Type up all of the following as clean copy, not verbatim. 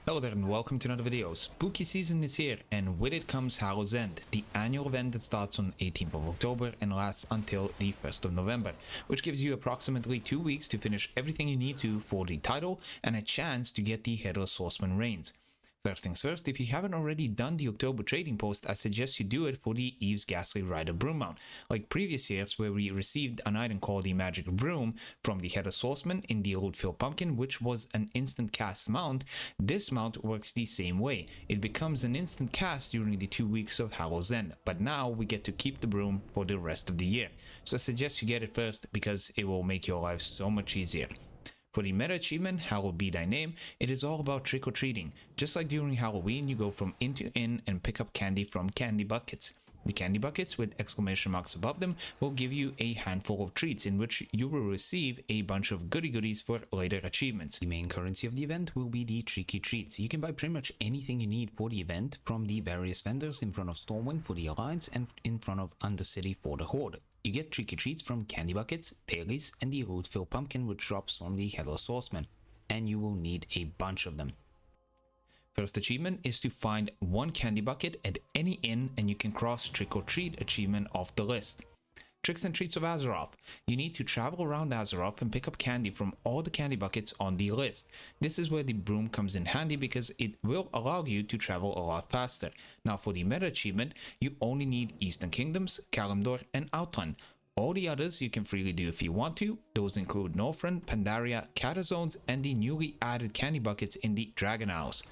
Hello there and welcome to another video. Spooky season is here and with it comes Hallow's End, the annual event that starts on 18th of October and lasts until the 1st of November, which gives you approximately 2 weeks to finish everything you need to for the title and a chance to get the headless horseman reins. First things first, if you haven't already done the October trading post, I suggest you do it for the Eve's Ghastly Rider Broom mount. Like previous years where we received an item called the Magic Broom from the headless horseman in the Old Phil Pumpkin, which was an instant cast mount, this mount works the same way. It becomes an instant cast during the 2 weeks of Hallow's End, but now we get to keep the broom for the rest of the year. So I suggest you get it first because it will make your life so much easier. For the meta achievement, Hallowed Be Thy Name, it is all about trick-or-treating. Just like during Halloween, you go from inn to inn and pick up candy from candy buckets. The candy buckets with exclamation marks above them will give you a handful of treats in which you will receive a bunch of goodies for later achievements. The main currency of the event will be the tricky treats. You can buy pretty much anything you need for the event from the various vendors in front of Stormwind for the Alliance and in front of Undercity for the Horde. You get tricky treats from candy buckets, dailies, and the Old Phil Pumpkin which drops from the headless horseman, and you will need a bunch of them. First achievement is to find one candy bucket at any inn and you can cross Trick or Treat achievement off the list. Tricks and Treats of Azeroth. You need to travel around Azeroth and pick up candy from all the candy buckets on the list. This is where the broom comes in handy because it will allow you to travel a lot faster. Now for the meta achievement, you only need Eastern Kingdoms, Kalimdor, and Outland. All the others you can freely do if you want to. Those include Northrend, Pandaria, Catazones, and the newly added candy buckets in the Dragon Isles.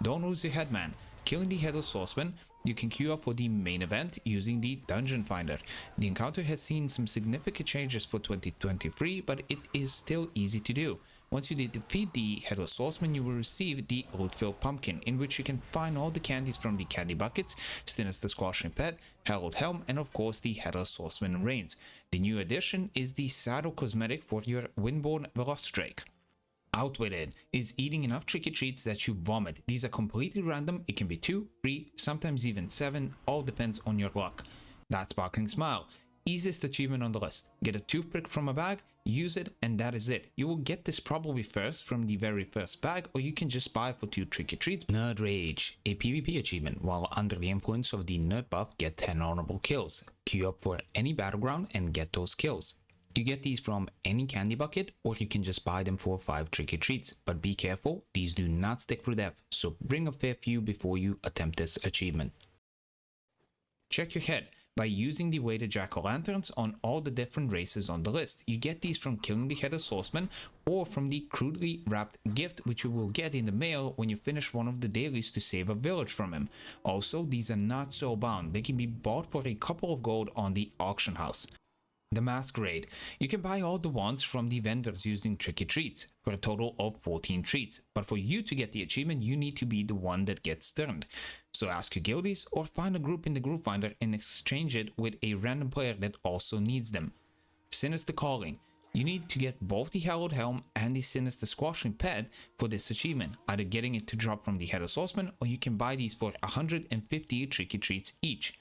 Don't lose your head, man. Killing the headless horseman, you can queue up for the main event using the Dungeon Finder. The encounter has seen some significant changes for 2023, but it is still easy to do. Once you defeat the headless horseman, you will receive the Old Phil Pumpkin, in which you can find all the candies from the candy buckets, Sinister Calling, Hallowed Helm, and of course the headless horseman reins. The new addition is the saddle cosmetic for your Windborn Velocidrake. Out with it is eating enough tricky treats that you vomit. These are completely random. It can be 2, 3, sometimes even 7, all depends on your luck. That Sparkling Smile, easiest achievement on the list. Get a toothpick from a bag, use it, and that is it. You will get this probably first from the very first bag, or you can just buy for 2 tricky treats. Nerd Rage, a PvP achievement. While under the influence of the nerd buff, get 10 honorable kills. Queue up for any battleground and get those kills. You get these from any candy bucket, or you can just buy them for 5 tricky treats. But be careful, these do not stick for death, so bring a fair few before you attempt this achievement. Check your head. By using the weighted jack-o'-lanterns on all the different races on the list. You get these from killing the headless horseman or from the crudely wrapped gift which you will get in the mail when you finish one of the dailies to save a village from him. Also, these are not soul bound. They can be bought for a couple of gold on the auction house. The Masquerade. You can buy all the ones from the vendors using tricky treats for a total of 14 treats, but for you to get the achievement you need to be the one that gets turned. So ask your guildies or find a group in the group finder and exchange it with a random player that also needs them. Sinister Calling. You need to get both the Hallowed Helm and the Sinister Squashing Pad for this achievement, either getting it to drop from the headless horseman or you can buy these for 150 tricky treats each.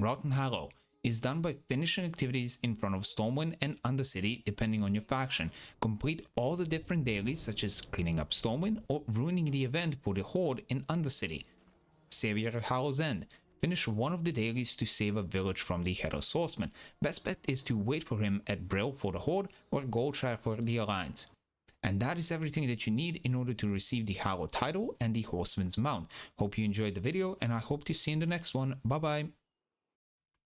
Rotten Hallow is done by finishing activities in front of Stormwind and Undercity depending on your faction. Complete all the different dailies such as cleaning up Stormwind or ruining the event for the Horde in Undercity. Savior of Hallow's End. Finish one of the dailies to save a village from the headless horseman. Best bet is to wait for him at Brill for the Horde or Goldshire for the Alliance. And that is everything that you need in order to receive the Hallow title and the Horseman's mount. Hope you enjoyed the video and I hope to see you in the next one. Bye bye.